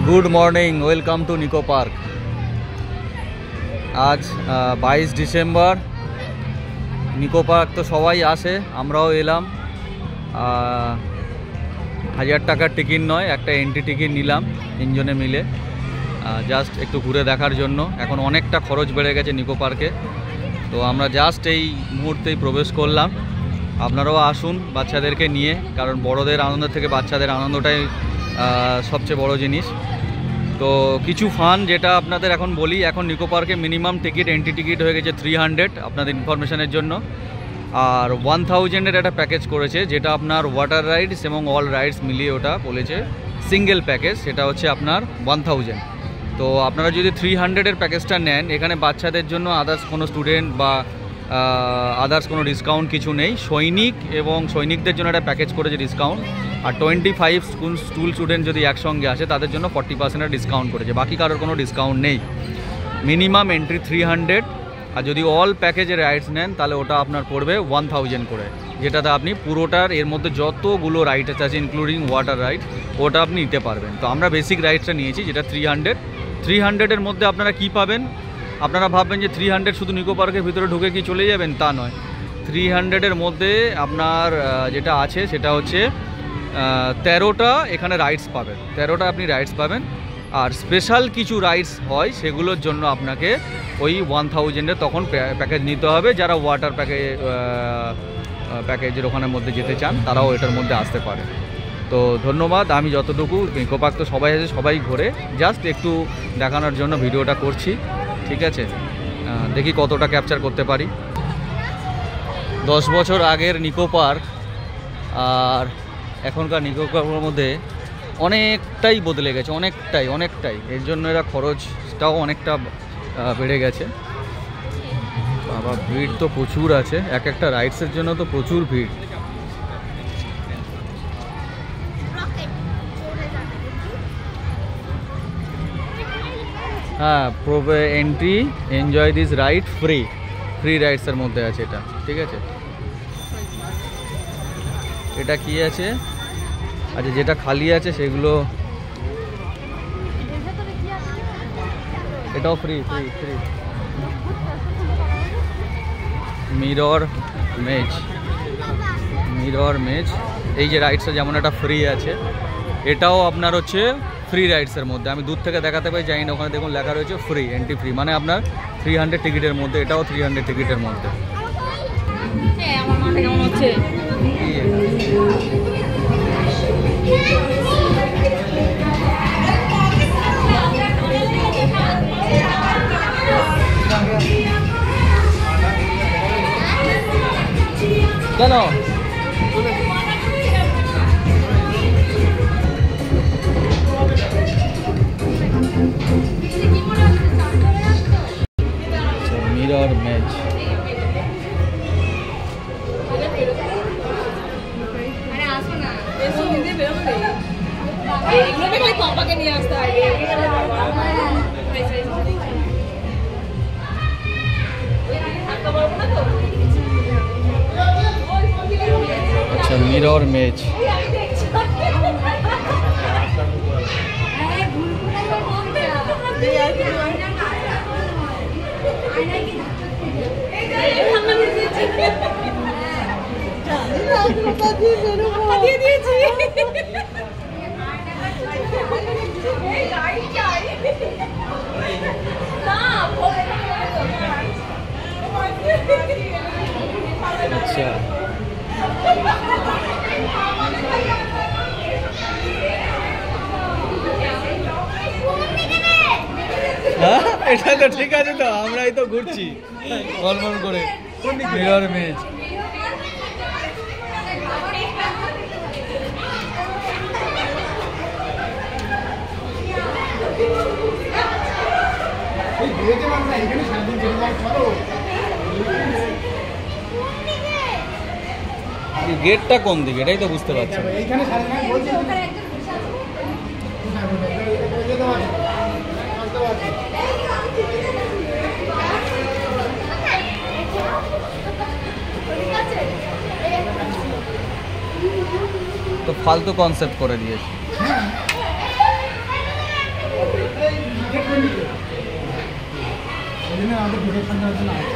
Good morning welcome to निको park. आज 22 December निको पार्क तो सबाई आसे आमराओ एलाम। 1000 टाकार टिकिट नय एक एंट्री टिकिट निलाम तीनजने मिले জাস্ট একটু ঘুরে দেখার জন্য। এখন অনেকটা খরচ বেড়ে গেছে নিকো পার্কে, তো আমরা জাস্ট এই মুহূর্তেই প্রবেশ করলাম। আপনারাও আসুন বাচ্চাদেরকে নিয়ে, কারণ বড়দের আনন্দের থেকে বাচ্চাদের আনন্দটাই সবচেয়ে বড় জিনিস। তো কিছু ফান যেটা আপনাদের এখন বলি, এখন নিকো পার্কে মিনিমাম টিকিট এন্ট্রি টিকিট হয়ে গেছে 300 আপনাদের ইনফরমেশনের জন্য। আর 1000-এর একটা প্যাকেজ করেছে যেটা আপনার ওয়াটার রাইডস এবং অল রাইডস মিলিয়ে ওটা বলেছে সিঙ্গেল প্যাকেজ, সেটা হচ্ছে আপনার 1000। তো আপনারা যদি 300-এর প্যাকেজটা নেন, এখানে বাচ্চাদের জন্য আদার্স কোনো স্টুডেন্ট বা আদার্স কোনো ডিসকাউন্ট কিছু নেই। সৈনিক এবং সৈনিকদের জন্য একটা প্যাকেজ করেছে ডিসকাউন্ট, আর 25 স্কুল স্টুডেন্ট যদি একসঙ্গে আসে তাদের জন্য 40% ডিসকাউন্ট করেছে। বাকি কারোর কোনো ডিসকাউন্ট নেই। মিনিমাম এন্ট্রি 300, আর যদি অল প্যাকেজের রাইডস নেন তাহলে ওটা আপনার পড়বে 1000 করে, যেটাতে আপনি পুরোটার এর মধ্যে যতগুলো রাইডস আছে ইনক্লুডিং ওয়াটার রাইড ওটা আপনি নিতে পারবেন। তো আমরা বেসিক রাইডসটা নিয়েছি যেটা 300-এর মধ্যে আপনারা কি পাবেন। আপনারা ভাববেন যে 300 শুধু নিকো পার্কের ভিতরে ঢুকে কি চলে যাবেন, তা নয়। 300-এর মধ্যে আপনার যেটা আছে সেটা হচ্ছে 13টা এখানে রাইডস পাবেন, 13টা আপনি রাইডস পাবেন। আর স্পেশাল কিছু রাইডস হয় সেগুলোর জন্য আপনাকে ওই 1000-এর তখন প্যাকেজ নিতে হবে। যারা ওয়াটার প্যাকেজের ওখানের মধ্যে যেতে চান তারাও এটার মধ্যে আসতে পারে। তো ধন্যবাদ। আমি যতটুকু নিকো পার্ক তো সবাই আছে, সবাই ঘোরে, জাস্ট একটু দেখানোর জন্য ভিডিওটা করছি, ঠিক আছে। দেখি কতটা ক্যাপচার করতে পারি। 10 বছর আগের নিকো পার্ক আর এখনকার নিকো পার্কের মধ্যে অনেকটাই বদলে গেছে, অনেকটাই। এর জন্য এরা খরচটাও অনেকটা বেড়ে গেছে। বাবা ভিড় তো প্রচুর আছে, এক একটা রাইডসের জন্য তো প্রচুর ভিড়। হ্যাঁ, entry enjoy this ride free রাইডসের মধ্যে আছে এটা, ঠিক আছে। এটা কি আছে, আচ্ছা যেটা খালি আছে সেগুলো, এটাও ফ্রি। মিরর মেজ এই যে রাইডসটা যেমন একটা ফ্রি আছে, এটাও আপনার হচ্ছে ফ্রি রাইডসের মধ্যে। আমি দূর থেকে দেখাতে পাই, জানি না, ওখানে দেখুন লেখা রয়েছে ফ্রি, এন্ট্রি ফ্রি, মানে আপনার 300 টিকিটের মধ্যে, এটাও 300 টিকিটের মধ্যে। কেন মিরর ম্যাচ আচ্ছা মিরর ম্যাচ আচ্ছা এটা তো ঠিক আছে, তো আমরাই তো ঘুরছি কলমল করে। মিরর মেজ গেটটা কোন দিকে এটাই তো বুঝতে পারছি না। তো ফালতু কনসেপ্ট করে দিয়েছে। জন্য আমাদের ডিরেকশন দেওয়ার জন্য আছে।